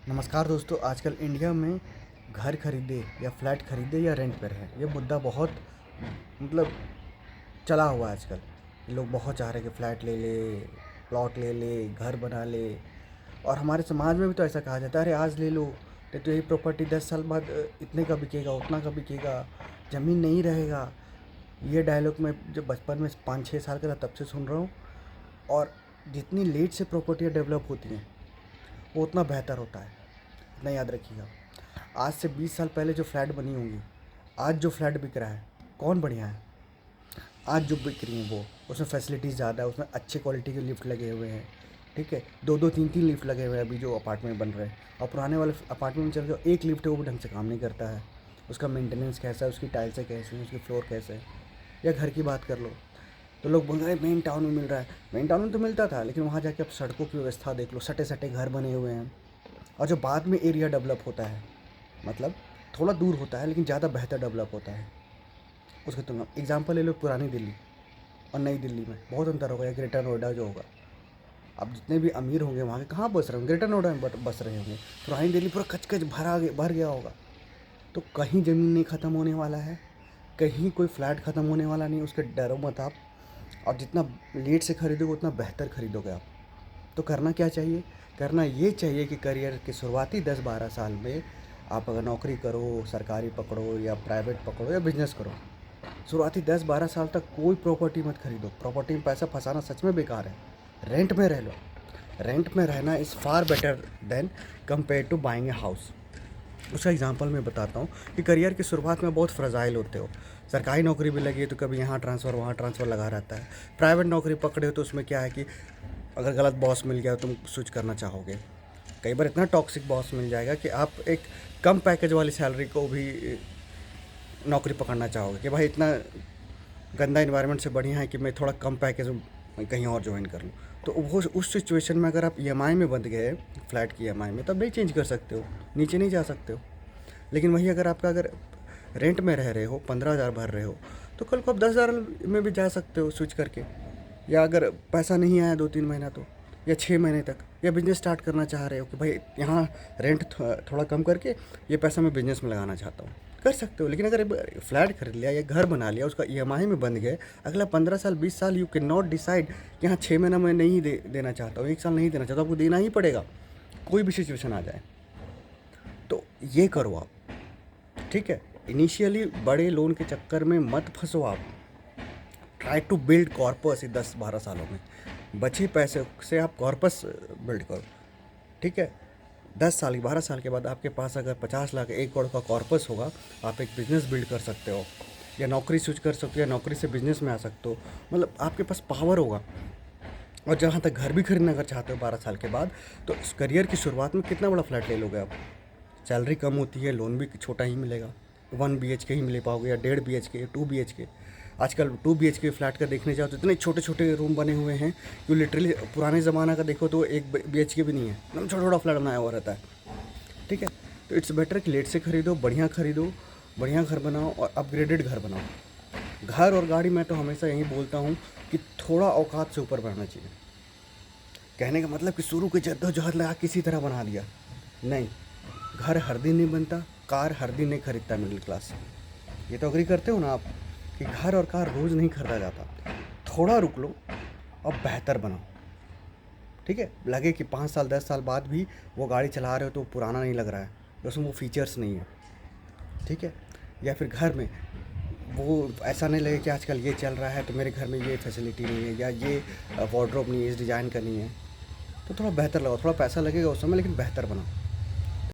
नमस्कार दोस्तों। आजकल इंडिया में घर खरीदे या फ्लैट खरीदे या रेंट पर है, ये मुद्दा बहुत मतलब चला हुआ है आजकल। लोग बहुत चाह रहे हैं कि फ्लैट ले ले, प्लॉट ले ले, घर बना ले। और हमारे समाज में भी तो ऐसा कहा जाता है, अरे आज ले लो नहीं तो यही प्रॉपर्टी 10 साल बाद इतने का बिकेगा, उतना का बिकेगा, ज़मीन नहीं रहेगा। ये डायलॉग मैं जब बचपन में 5-6 साल का था तब से सुन रहा हूँ। और जितनी लेट से प्रॉपर्टियाँ डेवलप होती हैं वो उतना बेहतर होता है, इतना याद रखिएगा। आज से 20 साल पहले जो फ्लैट बनी होंगी, आज जो फ्लैट बिक रहा है कौन बढ़िया है? आज जो बिक रही हैं वो, उसमें फैसिलिटीज़ ज़्यादा है, उसमें अच्छे क्वालिटी के लिफ्ट लगे हुए हैं। ठीक है, दो दो तीन तीन लिफ्ट लगे हुए हैं अभी जो अपार्टमेंट बन रहे हैं। और पुराने वाले अपार्टमेंट में चल जाओ, एक लिफ्ट है वो भी ढंग से काम नहीं करता है। उसका मेंटेनेंस कैसा है, उसकी टाइल्सें कैसी हैं, उसकी फ्लोर कैसे है। या घर की बात कर लो तो लोग बोल रहे हैं मेन टाउन में मिल रहा है। मेन टाउन में तो मिलता था, लेकिन वहाँ जाके अब सड़कों की व्यवस्था देख लो, सटे सटे घर बने हुए हैं। और जो बाद में एरिया डेवलप होता है, मतलब थोड़ा दूर होता है लेकिन ज़्यादा बेहतर डेवलप होता है, उसके तुम एग्जांपल ले लो। पुरानी दिल्ली और नई दिल्ली में बहुत अंतर होगा, या ग्रेटर नोएडा जो होगा। अब जितने भी अमीर होंगे वहाँ के कहाँ बस रहे होंगे, ग्रेटर नोएडा में बस रहे होंगे। पुरानी दिल्ली पूरा कच कच भर गया होगा। तो कहीं ज़मीन नहीं ख़त्म होने वाला है, कहीं कोई फ्लैट ख़त्म होने वाला नहीं, उसके डरो मत आप। और जितना लेट से खरीदोगे उतना बेहतर खरीदोगे आप। तो करना क्या चाहिए? करना ये चाहिए कि करियर के शुरुआती 10-12 साल में आप अगर नौकरी करो, सरकारी पकड़ो या प्राइवेट पकड़ो या बिजनेस करो, शुरुआती 10-12 साल तक कोई प्रॉपर्टी मत खरीदो। प्रॉपर्टी में पैसा फंसाना सच में बेकार है। रेंट में रह लो। रेंट में रहना is far better than compare to buying a house. उसका एग्जांपल मैं बताता हूँ कि करियर की शुरुआत में बहुत फ्रजाइल होते हो। सरकारी नौकरी भी लगी है तो कभी यहाँ ट्रांसफ़र वहाँ ट्रांसफ़र लगा रहता है। प्राइवेट नौकरी पकड़े हो तो उसमें क्या है कि अगर गलत बॉस मिल गया तो तुम स्विच करना चाहोगे। कई बार इतना टॉक्सिक बॉस मिल जाएगा कि आप एक कम पैकेज वाली सैलरी को भी नौकरी पकड़ना चाहोगे कि भाई इतना गंदा इन्वायरमेंट से बढ़िया है कि मैं थोड़ा कम पैकेज में कहीं और ज्वाइन कर लूँ। तो वो उस सिचुएशन में अगर आप ईएमआई में बंध गए, फ्लैट की ईएमआई में, तब नहीं चेंज कर सकते हो, नीचे नहीं जा सकते हो। लेकिन वही अगर रेंट में रह रहे हो, 15,000 भर रहे हो, तो कल को आप 10,000 में भी जा सकते हो स्विच करके। या अगर पैसा नहीं आया 2-3 महीना तो, या 6 महीने तक, या बिजनेस स्टार्ट करना चाह रहे हो कि भाई यहाँ रेंट थोड़ा कम करके ये पैसा मैं बिजनेस में लगाना चाहता हूँ, कर सकते हो। लेकिन अगर फ्लैट खरीद लिया या घर बना लिया, उसका ईएमआई में बंध गए, अगला 15 साल 20 साल यू कैन नॉट डिसाइड कि यहाँ 6 महीना मैं नहीं देना चाहता हूँ, 1 साल नहीं देना चाहता, आपको देना ही पड़ेगा कोई भी सिचुएशन आ जाए। तो ये करो आप, ठीक है। इनिशियली बड़े लोन के चक्कर में मत फंसो आप। ट्राई टू बिल्ड कॉर्पस 10-12 सालों में। बचे पैसे से आप कॉर्पस बिल्ड करो, ठीक है। 10 साल 12 साल के बाद आपके पास अगर 50 लाख 1 करोड़ का कॉर्पस होगा, आप एक बिज़नेस बिल्ड कर सकते हो, या नौकरी स्विच कर सकते हो, या नौकरी से बिजनेस में आ सकते हो। मतलब आपके पास पावर होगा। और जहाँ तक घर भी खरीदना अगर चाहते हो 12 साल के बाद, तो इस करियर की शुरुआत में कितना बड़ा फ्लैट ले लोगे आप? सैलरी कम होती है, लोन भी छोटा ही मिलेगा, 1 BHK ही मिले पाओगे, या 1.5 BHK, 2 BHK। आजकल 2 BHK फ्लैट का देखने जाओ तो इतने छोटे छोटे रूम बने हुए हैं कि लिटरली पुराने ज़माना का देखो तो 1 BHK भी नहीं है, एकदम छोटा छोटा फ्लैट बनाया हुआ रहता है, ठीक है। तो इट्स बेटर कि लेट से खरीदो, बढ़िया घर बनाओ और अपग्रेडेड घर बनाओ। घर और गाड़ी मैं तो हमेशा यही बोलता हूँ कि थोड़ा औकात से ऊपर बढ़ना चाहिए। कहने का मतलब कि शुरू की जद्दोजहद लगा किसी तरह बना लिया, नहीं। घर हर दिन नहीं बनता, कार हर दिन नहीं खरीदता मिडिल क्लास। ये तो अग्री करते हो ना आप कि घर और कार रोज़ नहीं खरीदा जाता। थोड़ा रुक लो और बेहतर बनाओ, ठीक है। लगे कि 5 साल 10 साल बाद भी वो गाड़ी चला रहे हो तो पुराना नहीं लग रहा है, उसमें वो फीचर्स नहीं है, ठीक है। या फिर घर में वो ऐसा नहीं लगे कि आजकल ये चल रहा है तो मेरे घर में ये फैसिलिटी नहीं है, या ये वार्डरोब नहीं है, इस डिज़ाइन का नहीं है। तो थोड़ा बेहतर लगाओ, थोड़ा पैसा लगेगा उस समय लेकिन बेहतर बनाओ।